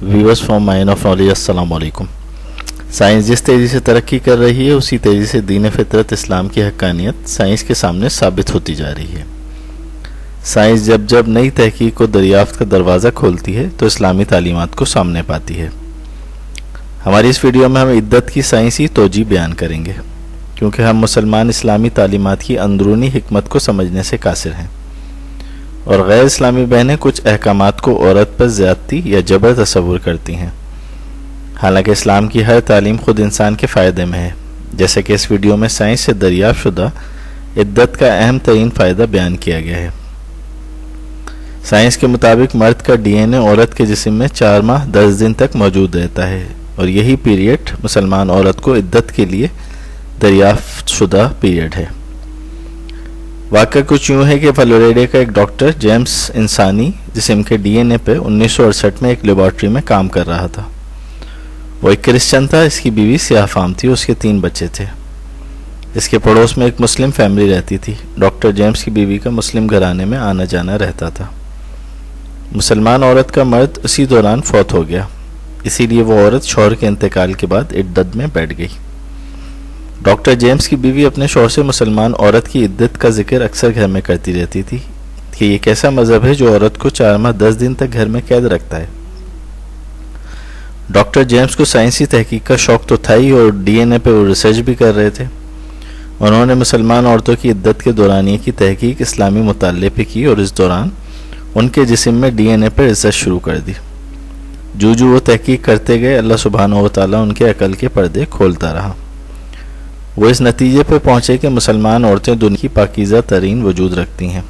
Viewers from mine of knowledge, अस्सलाम वालेकुम। Science जिस तेज़ी से तरक्की कर रही है उसी तेज़ी से दीन फितरत इस्लाम की हक्कानियत साइंस के सामने साबित होती जा रही है। साइंस जब जब नई तहकीक को दरियाफ्त का दरवाज़ा खोलती है तो इस्लामी तालीमात को सामने पाती है। हमारी इस वीडियो में हम इद्दत की साइंसी तोजी बयान करेंगे, क्योंकि हम मुसलमान इस्लामी तालीमात की अंदरूनी हिकमत को समझने से कासिर हैं और गैर इस्लामी बहनें कुछ अहकामात को औरत पर ज़्यादती या जबर तस्वुर करती हैं। हालांकि इस्लाम की हर तालीम खुद इंसान के फ़ायदे में है, जैसे कि इस वीडियो में साइंस से दरियाफ्त शुदा इद्दत का अहम तरीन फ़ायदा बयान किया गया है। साइंस के मुताबिक मर्द का डीएनए औरत के जिस्म में 4 माह 10 दिन तक मौजूद रहता है और यही पीरियड मुसलमान औरत को इद्दत के लिए दरियाफ्त शुदा पीरियड है। वाक़या कुछ यूँ है कि फ्लोरिडा का एक डॉक्टर जेम्स इंसानी जिस्म के डीएनए पर 1968 में एक लेबॉर्ट्री में काम कर रहा था। वो एक क्रिश्चियन था, इसकी बीवी सियाह फाम थी, उसके 3 बच्चे थे। इसके पड़ोस में एक मुस्लिम फैमिली रहती थी। डॉक्टर जेम्स की बीवी का मुस्लिम घराने में आना जाना रहता था। मुसलमान औरत का मर्द उसी दौरान फौत हो गया, इसीलिए वो औरत शौहर के इंतकाल के बाद इद्दत में बैठ गई। डॉक्टर जेम्स की बीवी अपने शौहर से मुसलमान औरत की इद्दत का जिक्र अक्सर घर में करती रहती थी कि ये कैसा मज़हब है जो औरत को 4 माह 10 दिन तक घर में कैद रखता है। डॉक्टर जेम्स को साइंसी तहकीक का शौक़ तो था ही और डीएनए पे वो रिसर्च भी कर रहे थे। उन्होंने मुसलमान औरतों की इद्दत के दौरानिए की तहकीक इस्लामी मुताल्ले पे की और इस दौरान उनके जिस्म में डीएनए पर रिसर्च शुरू कर दी। जो वो तहकीक करते गए, अल्लाह सुब्हानहू व तआला उनके अकल के पर्दे खोलता रहा। वो इस नतीजे पर पहुँचे कि मुसलमान औरतें दुनिया की पाकीज़ा तरीन वजूद रखती हैं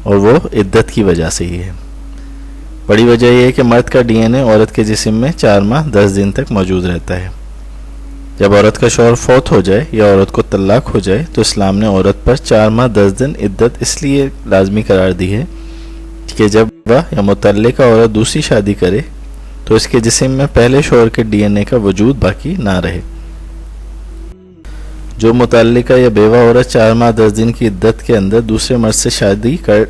और वो इद्दत की वजह से ही है। बड़ी वजह यह है कि मर्द का डीएनए औरत के जिस्म में 4 माह 10 दिन तक मौजूद रहता है। जब औरत का शौहर फौत हो जाए या औरत को तलाक हो जाए तो इस्लाम ने औरत पर 4 माह 10 दिन इद्दत इसलिए लाजमी करार दी है कि जब वह या मुतल्लिका औरत दूसरी शादी करे तो इसके जिस्म में पहले शौहर के डीएनए का वजूद बाकी ना रहे। जो मुतल्लिका या बेवा औरत 4 माह 10 दिन की इद्दत के अंदर दूसरे मर्द से शादी कर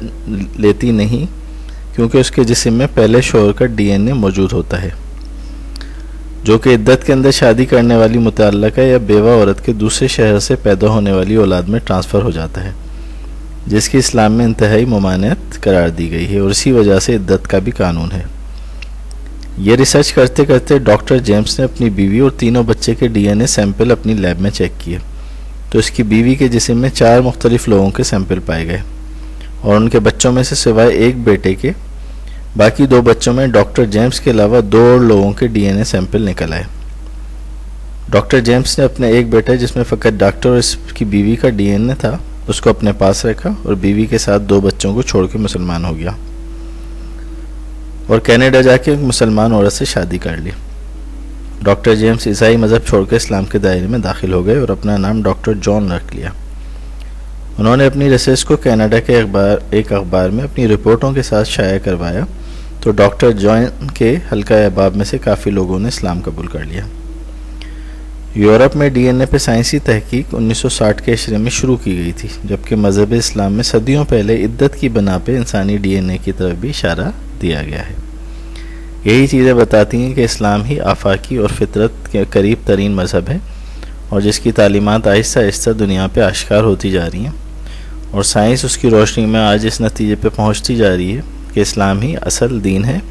लेती नहीं, क्योंकि उसके जिस्म में पहले शौहर का डीएनए मौजूद होता है, जो कि इद्दत के अंदर शादी करने वाली मुतल्लिका या बेवा औरत के दूसरे शहर से पैदा होने वाली औलाद में ट्रांसफ़र हो जाता है, जिसकी इस्लाम में इंतहाई मुमानियत करार दी गई है और इसी वजह से इद्दत का भी कानून है। ये रिसर्च करते करते डॉक्टर जेम्स ने अपनी बीवी और तीनों बच्चे के डीएनए सैंपल अपनी लैब में चेक किए तो इसकी बीवी के जिस्म में 4 मुख्तलिफ लोगों के सैंपल पाए गए और उनके बच्चों में से सिवाय एक बेटे के बाकी 2 बच्चों में डॉक्टर जेम्स के अलावा 2 और लोगों के डीएनए सैंपल निकल आए। डॉक्टर जेम्स ने अपने एक बेटा जिसमें फ़कत डॉक्टर और इसकी बीवी का डीएनए था उसको अपने पास रखा और बीवी के साथ 2 बच्चों को छोड़ के मुसलमान हो गया और कनाडा जाके एक मुसलमान औरत से शादी कर ली। डॉक्टर जेम्स ईसाई मज़हब छोड़कर इस्लाम के दायरे में दाखिल हो गए और अपना नाम डॉक्टर जॉन रख लिया। उन्होंने अपनी रिसर्च को कनाडा के एक अखबार में अपनी रिपोर्टों के साथ शाया करवाया तो डॉक्टर जॉन के हल्का अहबाब में से काफ़ी लोगों ने इस्लाम कबूल कर लिया। यूरोप में डीएनए पे साइंसी तहकीक 1960 के इशरे में शुरू की गई थी, जबकि मज़हब इस्लाम में सदियों पहले इद्दत की बना पे इंसानी डीएनए की तरफ भी इशारा दिया गया है। यही चीज़ें बताती हैं कि इस्लाम ही आफाकी और फितरत के करीब तरीन मज़हब है और जिसकी तालीमात आहिस्ता आहिस्ता दुनिया पे आश्कार होती जा रही हैं और साइंस उसकी रोशनी में आज इस नतीजे पे पहुंचती जा रही है कि इस्लाम ही असल दीन है।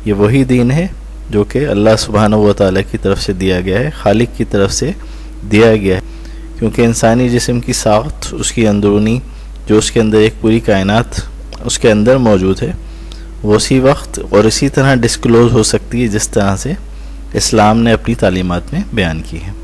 ये वही दीन है जो कि अल्लाह सुब्हानहू व तआला की तरफ से दिया गया है, खालिक की तरफ से दिया गया है, क्योंकि इंसानी जिस्म की साख्त उसकी अंदरूनी जो उसके अंदर एक पूरी कायनात उसके अंदर मौजूद है वो उसी वक्त और इसी तरह डिस्क्लोज़ हो सकती है जिस तरह से इस्लाम ने अपनी तालीमात में बयान की है।